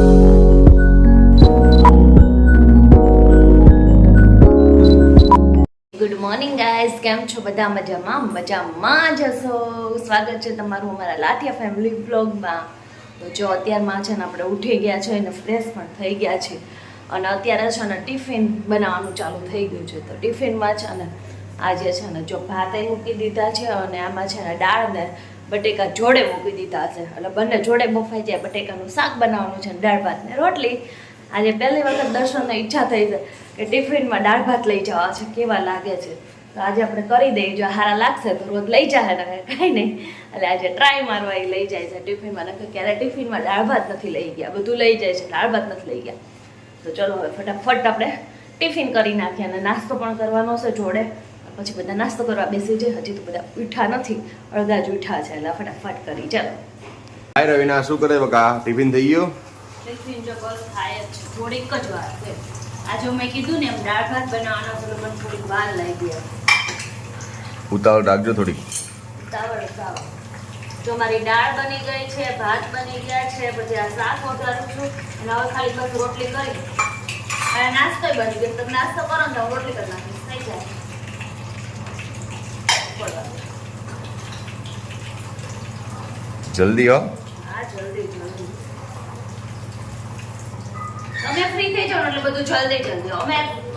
Good morning guys, કેમ છો બધા? મજામાં જશો. સ્વાગત છે તમારું અમારા લાઠિયા ફેમિલી વ્લોગમાં. તો જો અત્યારમાં છે ને આપણે ઉઠી ગયા છે અને ફ્રેશ પણ થઈ ગયા છે અને અત્યારે છે ને ટિફિન બનાવવાનું ચાલુ થઈ ગયું છે. તો ટિફિનમાં છે ને આજે છે ને જો ભાત મૂકી દીધા છે અને આમાં છે ને દાળ ને બટેકા જોડે મૂકી દીધા છે એટલે બંને જોડે બફાઈ જાય. બટેકાનું શાક બનાવવાનું છે, દાળ ભાત ને રોટલી. આજે પહેલી વખત દર્શનને ઈચ્છા થઈ છે કે ટિફિનમાં દાળ ભાત લઈ જવા છે, કેવા લાગે છે. તો આજે આપણે કરી દઈએ, જો સારા લાગશે તો રોજ લઈ જાય ને કાંઈ નહીં. એટલે આજે ટ્રાય મારવા એ લઈ જાય છે ટિફિનમાં. નકર ક્યારે ટિફિનમાં દાળ ભાત નથી લઈ ગયા, બધું લઈ જાય છે, દાળ ભાત નથી લઈ ગયા. તો ચલો હવે ફટાફટ આપણે ટિફિન કરી નાખીએ અને નાસ્તો પણ કરવાનો છે જોડે. પછી બધા નાસ્તો કરવા બેસી જાય. હજી તો બધા ઉઠા નથી, અડધા જ ઉઠા છે એટલે ફટાફટ કરી. ચાલો. હાય રવિના, શું કરે બકા? ટિફિન થઈ ગયો? ટિફિન જો બસ થાય જ છે, થોડીક જ વાર છે. આજે મેં કીધું ને એમ દાળ ભાત બનાવવાના છે, મને થોડીક વાર લાગી. ઉતાવળ રાખજો થોડી. ઉતાવળ. જો મારી દાળ બની ગઈ છે, ભાત બની ગયા છે, પછી આ શાક વઘારું છું અને હવે ખાલી બસ રોટલી કરી અને નાસ્તો બની ગયો. તમે નાસ્તો કરો ને તો રોટલી કરી નાખીશ, થઈ જાય. જલ્દી હો. હા, જલ્દી. તમે ફ્રી થઈ જાઓ એટલે બધું જલ્દી.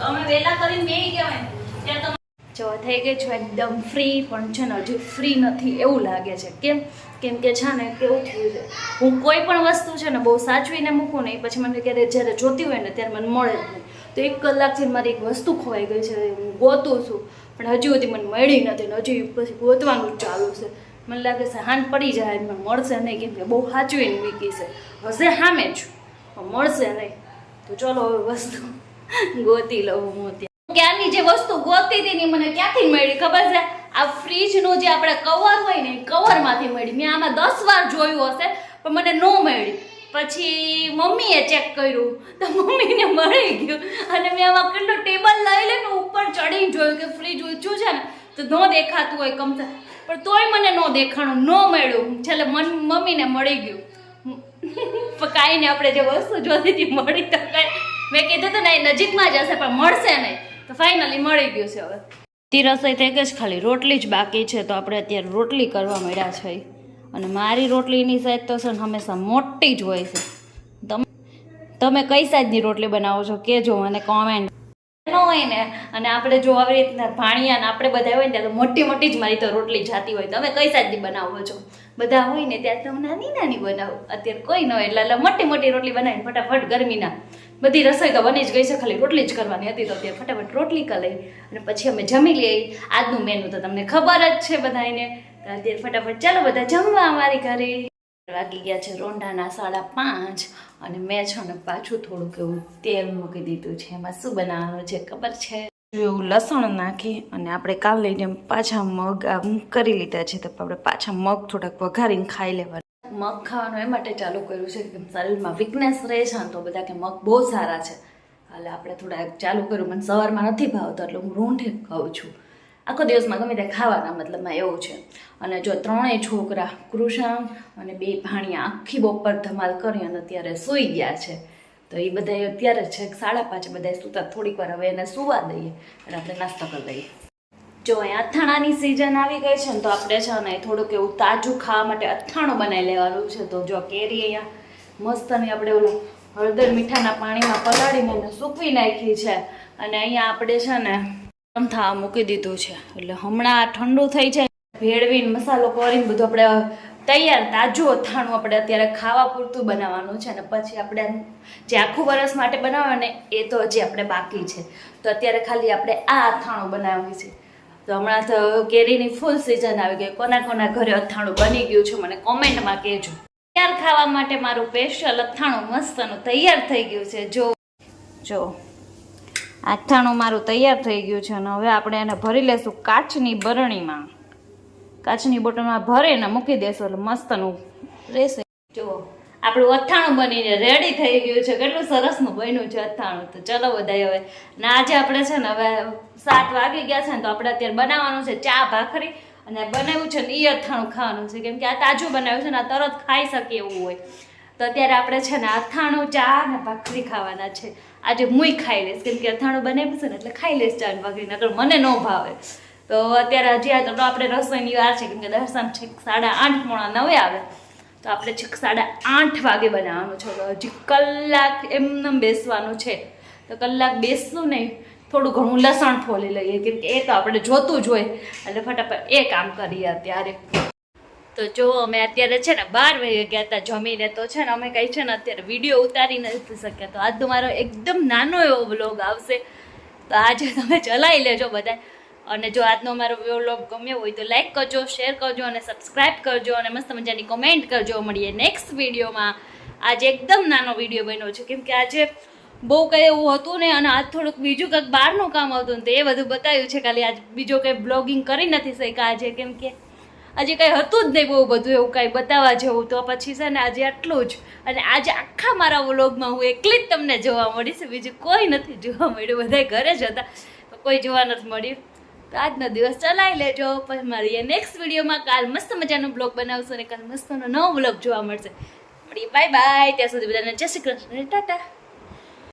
અમે વેલા કરીને બેહી ગયા હોય ત્યારે તમે જો થઈ ગઈ છું એકદમ ફ્રી. પણ છે ને હજી ફ્રી નથી એવું લાગે છે. કેમ કે છે ને કેવું થયું છે, હું કોઈ પણ વસ્તુ છે ને બહુ સાચવીને મૂકું નહીં, પછી મને ક્યારે જ્યારે જોતી હોય ને ત્યારે મને મળે જ નહીં. તો 1 કલાકથી મારી એક વસ્તુ ખોવાઈ ગઈ છે, હું ગોતું છું પણ હજી સુધી મને મળી નથી ને હજી પછી ગોતવાનું જ ચાલુ છે. મને લાગે છે હાન પડી જાય, મને મળશે નહીં, કેમ કે બહુ સાચવીને મૂકી છે. હશે સામે જ પણ મળશે નહીં. તો ચલો હવે વસ્તુ ગોતી લઉં હું. ક્યારની જે વસ્તુ ગોતી હતી ને મને ક્યાંથી મળી ખબર છે? આ ફ્રીજનું જે આપણે કવર હોય ને એ કવરમાંથી મળી. મેં આમાં 10 વાર જોયું હશે પણ મને ન મળી. પછી મમ્મીએ ચેક કર્યું તો મમ્મીને મળી ગયું અને મેં આમાં કેટલો ટેબલ લઈ લઈને ઉપર ચડીને જોયું કે ફ્રીજ ઊંચું છે ને તો ન દેખાતું હોય કમસે, પણ તોય મને ન દેખાણું, ન મળ્યું. છેલ્લે મમ્મીને મળી ગયું. કાંઈ નહીં, આપણે જે વસ્તુ જોતી હતી મળી તો કાંઈ. મેં કીધું હતું ને એ નજીકમાં જ હશે પણ મળશે નહીં, તો ફાઇનલી મળી ગયું છે. હવે તી રસોઈ થઈ ગઈ છે, ખાલી રોટલી જ બાકી છે. તો આપણે અત્યારે રોટલી કરવા મળ્યા છે અને મારી રોટલીની સાઈઝ તો છે ને હંમેશા મોટી જ હોય છે. તમે કઈ સાઈઝની રોટલી બનાવો છો કહેજો મને કોમેન્ટ. ન હોય ને અને આપણે જો આવી રીતના ભાણિયા ને આપણે બધા હોય ને ત્યારે મોટી મોટી જ મારી તો રોટલી જાતી હોય. તમે કઈ સાઈઝની બનાવો છો? બધા હોય ને ત્યારે તો નાની બનાવો. અત્યારે કોઈ ન હોય એટલે મોટી મોટી રોટલી બનાવીને ફટાફટ ગરમીના બધી રસોઈ તો બની જ ગઈ છે, ખાલી રોટલી જ કરવાની હતી. તો અત્યારે ફટાફટ રોટલી કરી લઈ અને પછી અમે જમી લઈએ. આજનું મેનુ તો તમને ખબર જ છે બધાને. અત્યારે ફટાફટ ચાલો બધા જમવા અમારી ઘરે. વાગી ગયા છે રોંઢાના 5:30 અને મેં છે ને પાછું થોડુંક એવું તેલ મૂકી દીધું છે. એમાં શું બનાવવાનું છે ખબર છે? એવું લસણ નાખી અને આપણે કાલે જેમ પાછા મગ આમ કરી લીધા છે તો આપણે પાછા મગ થોડાક વઘારીને ખાઈ લેવાના. મગ ખાવાનું એ માટે ચાલુ કર્યું છે કે શરીરમાં વીકનેસ રહે છે ને તો બધા કે મગ બહુ સારા છે. એટલે આપણે થોડા ચાલુ કર્યું. મને સવારમાં નથી ભાવતો એટલે હું રોંઢે ખાઉં છું. આખો દિવસમાં ગમે ત્યાં ખાવાના મતલબમાં એવું છે. અને જો 3 છોકરા કૃષાંગ અને 2 ભાણિયા આખી બપોર ધમાલ કરી અને અત્યારે સૂઈ ગયા છે. તો એ બધા અત્યારે છે 5:30 બધા સૂતા. થોડીક વાર હવે એને સુવા દઈએ અને આપણે નાસ્તો કરી દઈએ. જો અહીંયા અથાણાની સિઝન આવી ગઈ છે ને તો આપણે છે ને થોડુંક એવું તાજું ખાવા માટે અથાણું બનાવી લેવાનું છે. તો જો કેરી અહીંયા મસ્તની આપણે ઓલું હળદર મીઠાના પાણીમાં પલાળીને એને સૂકવી નાખી છે અને અહીંયા આપણે છે ને થવા મૂકી દીધું છે. એટલે હમણાં ઠંડુ થઈ જાય ભેળવીને મસાલો કરીને બધું આપણે તૈયાર તાજું અથાણું આપણે અત્યારે ખાવા પૂરતું બનાવવાનું છે. અને પછી આપણે જે આખું વરસ માટે બનાવવાને એ તો હજી આપણે બાકી છે. તો અત્યારે ખાલી આપણે આ અથાણું બનાવવી છે. તો હમણાં તો કેરીની ફૂલ સિઝન આવી ગઈ. કોના ઘરે અથાણું બની ગયું છે મને કોમેન્ટમાં કહેજો. તૈયાર ખાવા માટે મારું સ્પેશિયલ અથાણું મસ્તનું તૈયાર થઈ ગયું છે. જો અથાણું મારું તૈયાર થઈ ગયું છે અને હવે આપણે એને ભરી લેશું કાચની બરણીમાં. કાચની બોટલમાં ભરીને મૂકી દેશું એટલે મસ્તનું રહેશે. જો આપણું અથાણું બનીને રેડી થઈ ગયું છે. કેટલું સરસનું બન્યું છે અથાણું. તો ચલો બધા હવે ને આજે આપણે છે ને હવે 7 વાગી ગયા છે ને તો આપણે અત્યારે બનાવવાનું છે ચા ભાખરી અને બનાવ્યું છે ને એ અથાણું ખાવાનું છે. કેમ કે આ તાજું બનાવ્યું છે ને આ તરત ખાઈ શકીએ એવું હોય. તો અત્યારે આપણે છે ને અથાણું ચા અને ભાખરી ખાવાના છે. આજે મુંય ખાઈ લઈશ કેમ કે અથાણું બનાવ્યું છે ને એટલે ખાઈ લઈશ ચા અને ભાખરી, નકર મને ન ભાવે. તો અત્યારે હજી આ તો આપણે રસોઈની વાર છે કેમ કે દર્શન છેક 8:30 પોણા 9 આવે, તો આપણે છેક 8:30 વાગે બનાવવાનું છે. તો હજી કલાક એમને બેસવાનું છે, તો કલાક બેસશું નહીં, થોડું ઘણું લસણ ફોલી લઈએ કેમ કે એ તો આપણે જોતું જ હોય, એટલે ફટાફટ એ કામ કરીએ અત્યારે. તો જો અમે અત્યારે છે ને 12 વાગે ગયા હતા જમીને, તો છે ને અમે કંઈ છે ને અત્યારે વિડીયો ઉતારી નથી શક્યા. તો આજ તો મારો એકદમ નાનો એવો વ્લોગ આવશે, તો આજે તમે ચલાવી લેજો બધા. અને જો આજનો મારો વ્લોગ ગમ્યો હોય તો લાઈક કરજો, શેર કરજો અને સબસ્ક્રાઈબ કરજો અને મસ્ત મજાની કોમેન્ટ કરજો. મળીએ નેક્સ્ટ વિડીયોમાં. આજે એકદમ નાનો વિડીયો બન્યો છે કેમ કે આજે બહુ કંઈ એવું હતું ને, અને આજ થોડુંક બીજું કંઈક બહારનું કામ આવતું ને તો એ બધું બતાવ્યું છે. ખાલી આજ બીજો કંઈ બ્લોગિંગ કરી નથી શક્યા આજે કેમ કે આજે કંઈ હતું જ નહીં બહુ બધું એવું કાંઈ બતાવવા જેવું. તો પછી છે ને આજે આટલું જ, અને આજે આખા મારા વ્લોગમાં હું એકલી જ તમને જોવા મળીશ, બીજું કોઈ નથી જોવા મળ્યું. બધા ઘરે જ હતા તો કોઈ જોવા નથી મળ્યું. તો આજનો દિવસ ચલાવી લેજો, પછી મળીએ નેક્સ્ટ વિડીયોમાં. કાલ મસ્ત મજાનો બ્લોગ બનાવશો અને કાલ મસ્તનો નવો બ્લોગ જોવા મળશે. મળીએ, બાય બાય. ત્યાં સુધી બધાને જય શ્રી કૃષ્ણ, ટાટા.